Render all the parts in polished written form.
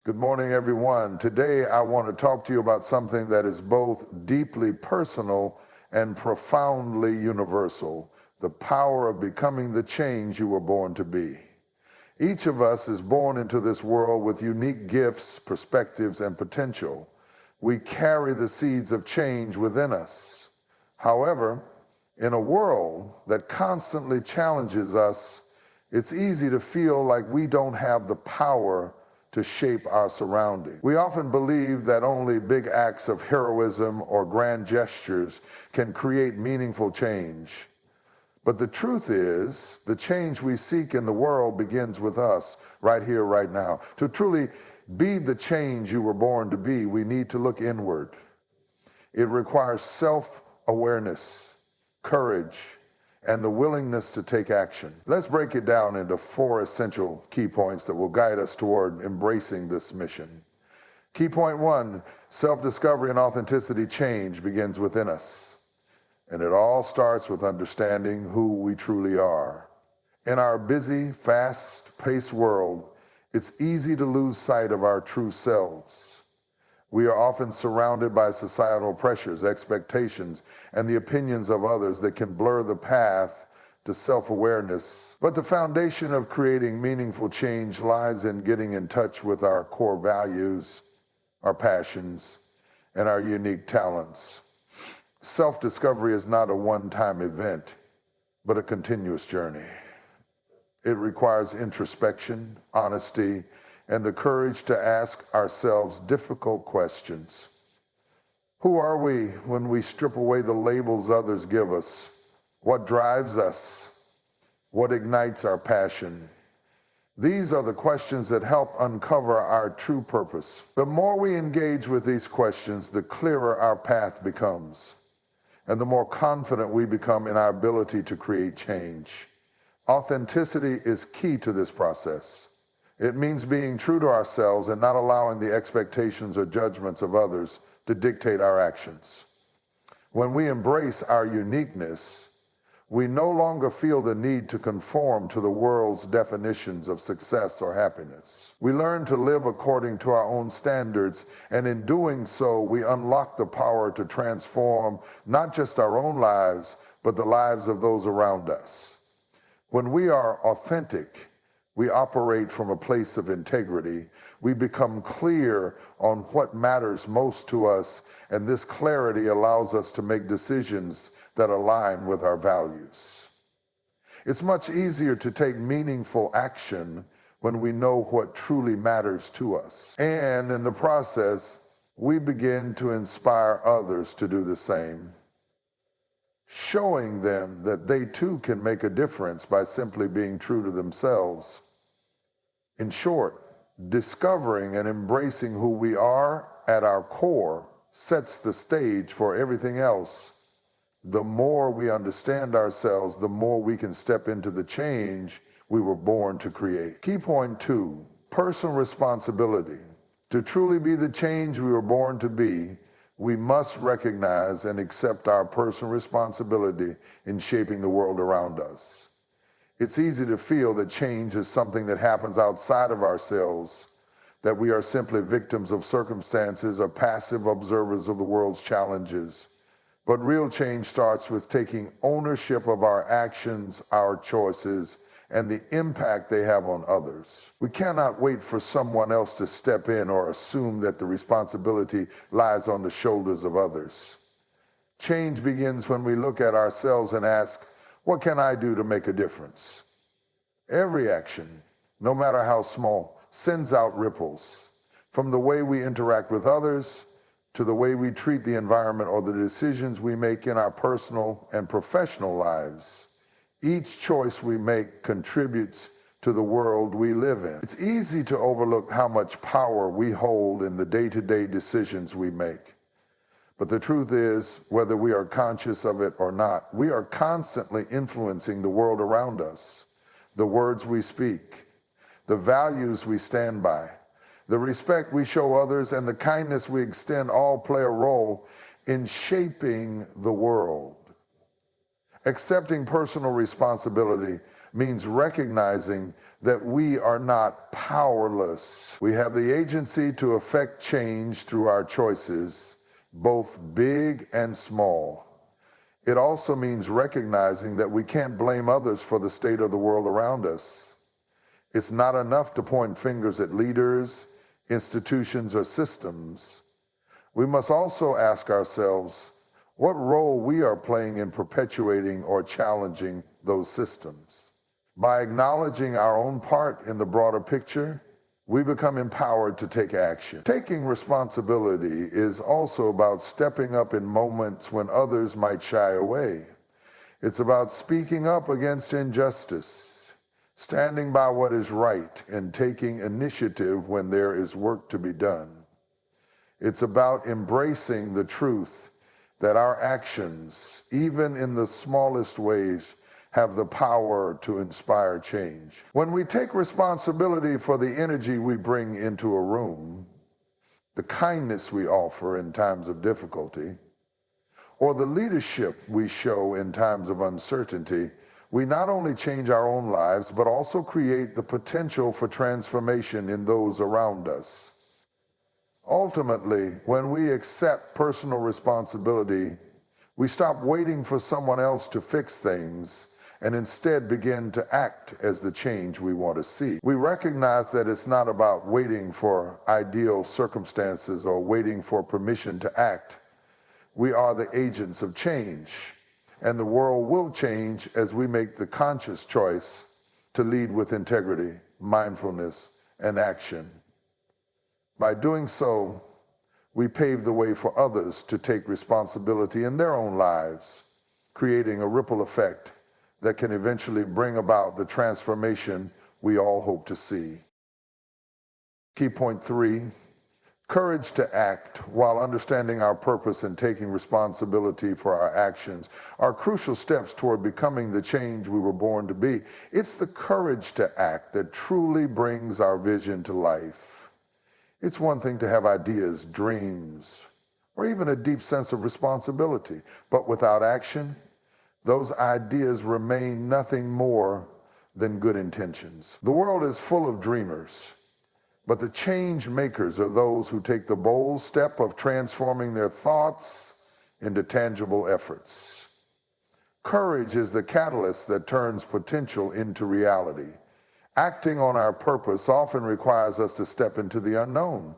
Good morning, everyone. Today, I want to talk to you about something that is both deeply personal and profoundly universal: the power of becoming the change you were born to be. Each of us is born into this world with unique gifts, perspectives, and potential. We carry the seeds of change within us. However, in a world that constantly challenges us, it's easy to feel like we don't have the power to shape our surroundings. We often believe that only big acts of heroism or grand gestures can create meaningful change. But the truth is, the change we seek in the world begins with us, right here, right now. To truly be the change you were born to be, we need to look inward. It requires self-awareness, courage, and the willingness to take action. Let's break it down into 4 essential key points that will guide us toward embracing this mission. Key point 1, self-discovery and authenticity. Change begins within us. And it all starts with understanding who we truly are. In our busy, fast-paced world, it's easy to lose sight of our true selves. We are often surrounded by societal pressures, expectations, and the opinions of others that can blur the path to self-awareness. But the foundation of creating meaningful change lies in getting in touch with our core values, our passions, and our unique talents. Self-discovery is not a one-time event, but a continuous journey. It requires introspection, honesty, and the courage to ask ourselves difficult questions. Who are we when we strip away the labels others give us? What drives us? What ignites our passion? These are the questions that help uncover our true purpose. The more we engage with these questions, the clearer our path becomes, and the more confident we become in our ability to create change. Authenticity is key to this process. It means being true to ourselves and not allowing the expectations or judgments of others to dictate our actions. When we embrace our uniqueness, we no longer feel the need to conform to the world's definitions of success or happiness. We learn to live according to our own standards, and in doing so, we unlock the power to transform not just our own lives, but the lives of those around us. When we are authentic, we operate from a place of integrity. We become clear on what matters most to us, and this clarity allows us to make decisions that align with our values. It's much easier to take meaningful action when we know what truly matters to us. And in the process, we begin to inspire others to do the same, showing them that they too can make a difference by simply being true to themselves. In short, discovering and embracing who we are at our core sets the stage for everything else. The more we understand ourselves, the more we can step into the change we were born to create. Key point 2, personal responsibility. To truly be the change we were born to be, we must recognize and accept our personal responsibility in shaping the world around us. It's easy to feel that change is something that happens outside of ourselves, that we are simply victims of circumstances or passive observers of the world's challenges. But real change starts with taking ownership of our actions, our choices, and the impact they have on others. We cannot wait for someone else to step in or assume that the responsibility lies on the shoulders of others. Change begins when we look at ourselves and ask, what can I do to make a difference? Every action, no matter how small, sends out ripples, from the way we interact with others to the way we treat the environment or the decisions we make in our personal and professional lives. Each choice we make contributes to the world we live in. It's easy to overlook how much power we hold in the day-to-day decisions we make. But the truth is, whether we are conscious of it or not, we are constantly influencing the world around us. The words we speak, the values we stand by, the respect we show others, and the kindness we extend all play a role in shaping the world. Accepting personal responsibility means recognizing that we are not powerless. We have the agency to affect change through our choices, both big and small. It also means recognizing that we can't blame others for the state of the world around us. It's not enough to point fingers at leaders, institutions, or systems. We must also ask ourselves what role we are playing in perpetuating or challenging those systems. By acknowledging our own part in the broader picture, we become empowered to take action. Taking responsibility is also about stepping up in moments when others might shy away. It's about speaking up against injustice, standing by what is right, and taking initiative when there is work to be done. It's about embracing the truth that our actions, even in the smallest ways, have the power to inspire change. When we take responsibility for the energy we bring into a room, the kindness we offer in times of difficulty, or the leadership we show in times of uncertainty, we not only change our own lives, but also create the potential for transformation in those around us. Ultimately, when we accept personal responsibility, we stop waiting for someone else to fix things and instead begin to act as the change we want to see. We recognize that it's not about waiting for ideal circumstances or waiting for permission to act. We are the agents of change, and the world will change as we make the conscious choice to lead with integrity, mindfulness, and action. By doing so, we pave the way for others to take responsibility in their own lives, creating a ripple effect that can eventually bring about the transformation we all hope to see. Key point 3, courage to act while understanding our purpose and taking responsibility for our actions are crucial steps toward becoming the change we were born to be. It's the courage to act that truly brings our vision to life. It's one thing to have ideas, dreams, or even a deep sense of responsibility, but without action, those ideas remain nothing more than good intentions. The world is full of dreamers, but the change makers are those who take the bold step of transforming their thoughts into tangible efforts. Courage is the catalyst that turns potential into reality. Acting on our purpose often requires us to step into the unknown.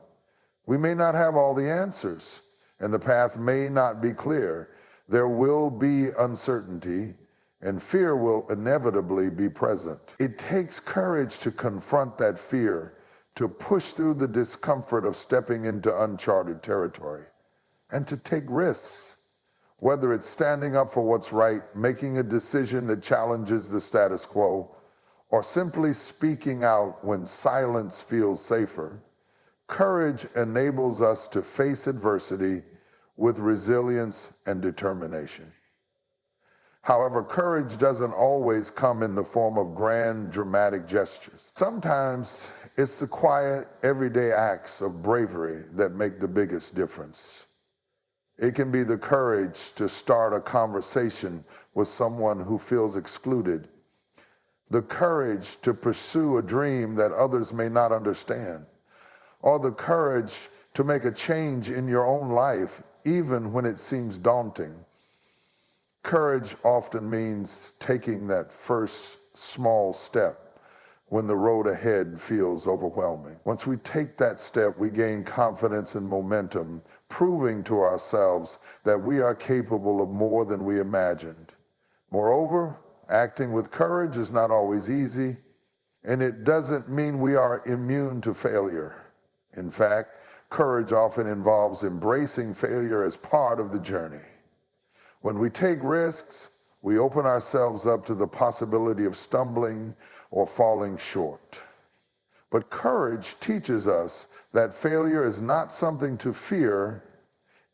We may not have all the answers, and the path may not be clear. There will be uncertainty, and fear will inevitably be present. It takes courage to confront that fear, to push through the discomfort of stepping into uncharted territory, and to take risks, whether it's standing up for what's right, making a decision that challenges the status quo, or simply speaking out when silence feels safer. Courage enables us to face adversity with resilience and determination. However, courage doesn't always come in the form of grand, dramatic gestures. Sometimes it's the quiet, everyday acts of bravery that make the biggest difference. It can be the courage to start a conversation with someone who feels excluded, the courage to pursue a dream that others may not understand, or the courage to make a change in your own life, even when it seems daunting. Courage often means taking that first small step when the road ahead feels overwhelming. Once we take that step, we gain confidence and momentum, proving to ourselves that we are capable of more than we imagined. Moreover, acting with courage is not always easy, and it doesn't mean we are immune to failure. In fact, courage often involves embracing failure as part of the journey. When we take risks, we open ourselves up to the possibility of stumbling or falling short. But courage teaches us that failure is not something to fear,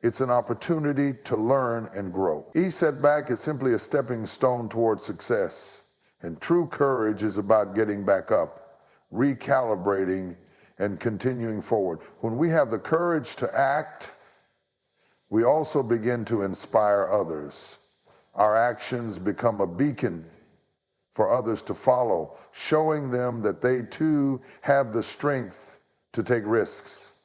it's an opportunity to learn and grow. Each setback is simply a stepping stone towards success, and true courage is about getting back up, recalibrating, and continuing forward. When we have the courage to act, we also begin to inspire others. Our actions become a beacon for others to follow, showing them that they too have the strength to take risks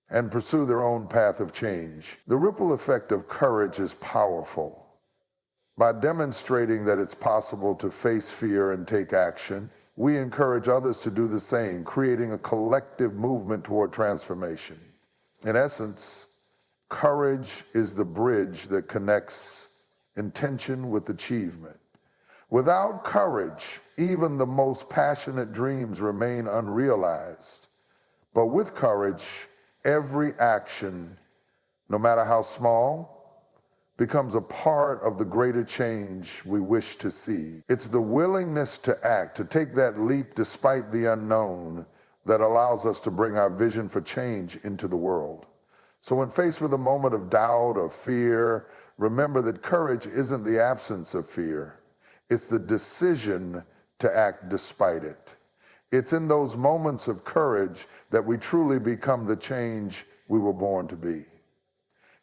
and pursue their own path of change. The ripple effect of courage is powerful. By demonstrating that it's possible to face fear and take action, we encourage others to do the same, creating a collective movement toward transformation. In essence, courage is the bridge that connects intention with achievement. Without courage, even the most passionate dreams remain unrealized. But with courage, every action, no matter how small, becomes a part of the greater change we wish to see. It's the willingness to act, to take that leap despite the unknown, that allows us to bring our vision for change into the world. So when faced with a moment of doubt or fear, remember that courage isn't the absence of fear. It's the decision to act despite it. It's in those moments of courage that we truly become the change we were born to be.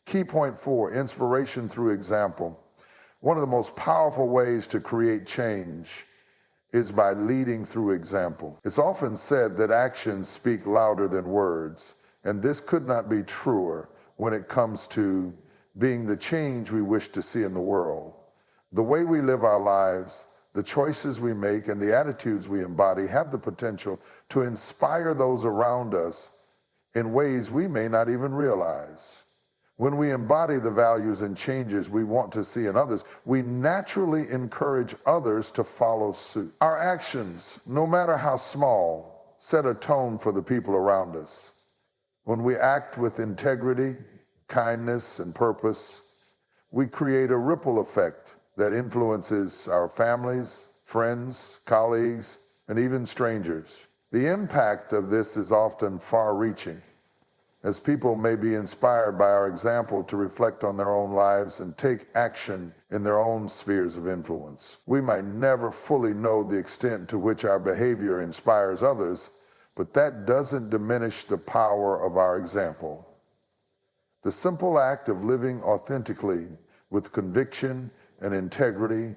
Key point 4, inspiration through example. One of the most powerful ways to create change is by leading through example. It's often said that actions speak louder than words, and this could not be truer when it comes to being the change we wish to see in the world. The way we live our lives, the choices we make, and the attitudes we embody have the potential to inspire those around us in ways we may not even realize. When we embody the values and changes we want to see in others, we naturally encourage others to follow suit. Our actions, no matter how small, set a tone for the people around us. When we act with integrity, kindness, and purpose, we create a ripple effect that influences our families, friends, colleagues, and even strangers. The impact of this is often far-reaching, as people may be inspired by our example to reflect on their own lives and take action in their own spheres of influence. We might never fully know the extent to which our behavior inspires others, but that doesn't diminish the power of our example. The simple act of living authentically with conviction and integrity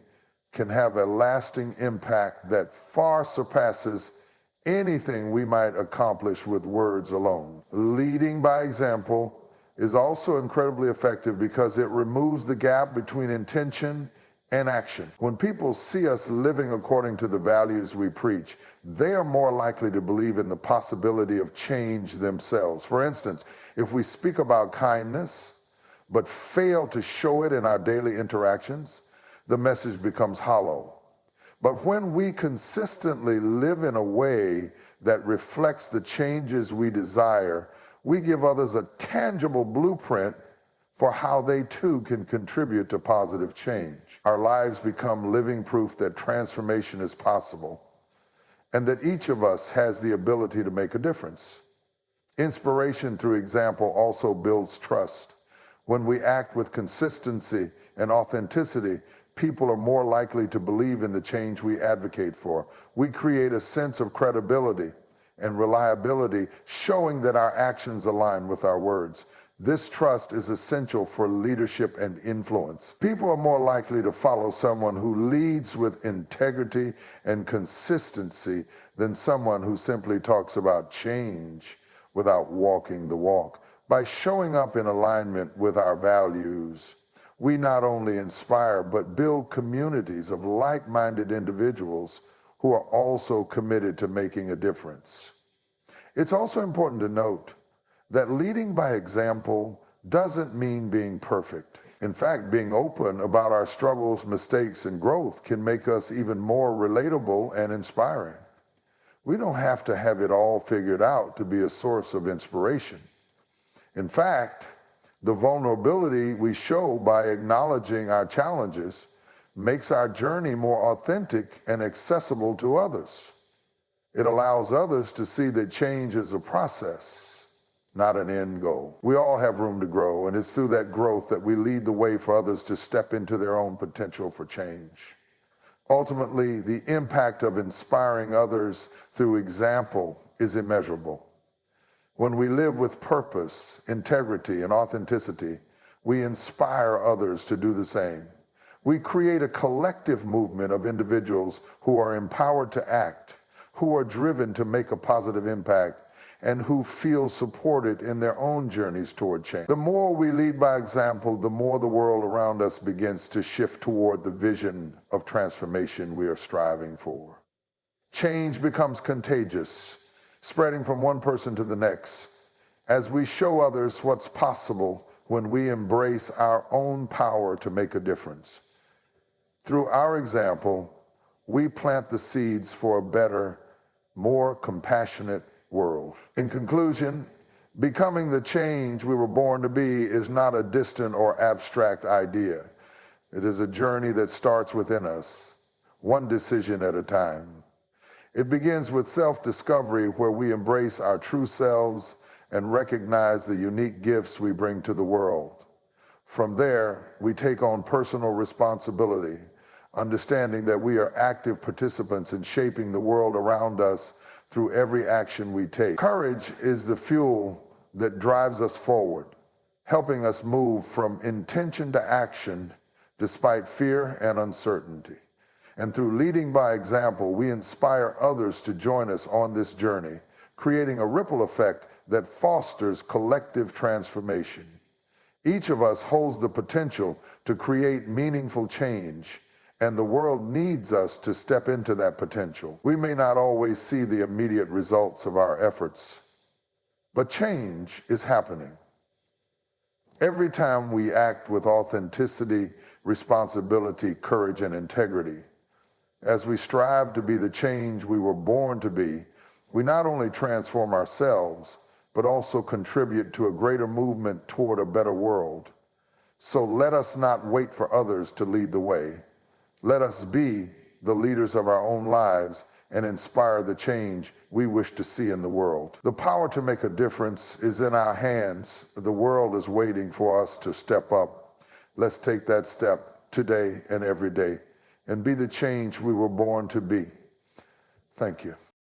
can have a lasting impact that far surpasses anything we might accomplish with words alone. Leading by example is also incredibly effective because it removes the gap between intention and action. When people see us living according to the values we preach, they are more likely to believe in the possibility of change themselves. For instance, if we speak about kindness, but fail to show it in our daily interactions, the message becomes hollow. But when we consistently live in a way that reflects the changes we desire, we give others a tangible blueprint for how they too can contribute to positive change. Our lives become living proof that transformation is possible and that each of us has the ability to make a difference. Inspiration through example also builds trust. When we act with consistency and authenticity, people are more likely to believe in the change we advocate for. We create a sense of credibility and reliability, showing that our actions align with our words. This trust is essential for leadership and influence. People are more likely to follow someone who leads with integrity and consistency than someone who simply talks about change without walking the walk. By showing up in alignment with our values, we not only inspire but build communities of like-minded individuals who are also committed to making a difference. It's also important to note that leading by example doesn't mean being perfect. In fact, being open about our struggles, mistakes, and growth can make us even more relatable and inspiring. We don't have to have it all figured out to be a source of inspiration. In fact, the vulnerability we show by acknowledging our challenges makes our journey more authentic and accessible to others. It allows others to see that change is a process, not an end goal. We all have room to grow, and it's through that growth that we lead the way for others to step into their own potential for change. Ultimately, the impact of inspiring others through example is immeasurable. When we live with purpose, integrity, and authenticity, we inspire others to do the same. We create a collective movement of individuals who are empowered to act, who are driven to make a positive impact, and who feel supported in their own journeys toward change. The more we lead by example, the more the world around us begins to shift toward the vision of transformation we are striving for. Change becomes contagious, spreading from one person to the next, as we show others what's possible when we embrace our own power to make a difference. Through our example, we plant the seeds for a better, more compassionate world. In conclusion, becoming the change we were born to be is not a distant or abstract idea. It is a journey that starts within us, one decision at a time. It begins with self-discovery, where we embrace our true selves and recognize the unique gifts we bring to the world. From there, we take on personal responsibility, understanding that we are active participants in shaping the world around us through every action we take. Courage is the fuel that drives us forward, helping us move from intention to action despite fear and uncertainty. And through leading by example, we inspire others to join us on this journey, creating a ripple effect that fosters collective transformation. Each of us holds the potential to create meaningful change, and the world needs us to step into that potential. We may not always see the immediate results of our efforts, but change is happening. Every time we act with authenticity, responsibility, courage, and integrity, as we strive to be the change we were born to be, we not only transform ourselves, but also contribute to a greater movement toward a better world. So let us not wait for others to lead the way. Let us be the leaders of our own lives and inspire the change we wish to see in the world. The power to make a difference is in our hands. The world is waiting for us to step up. Let's take that step today and every day and be the change we were born to be. Thank you.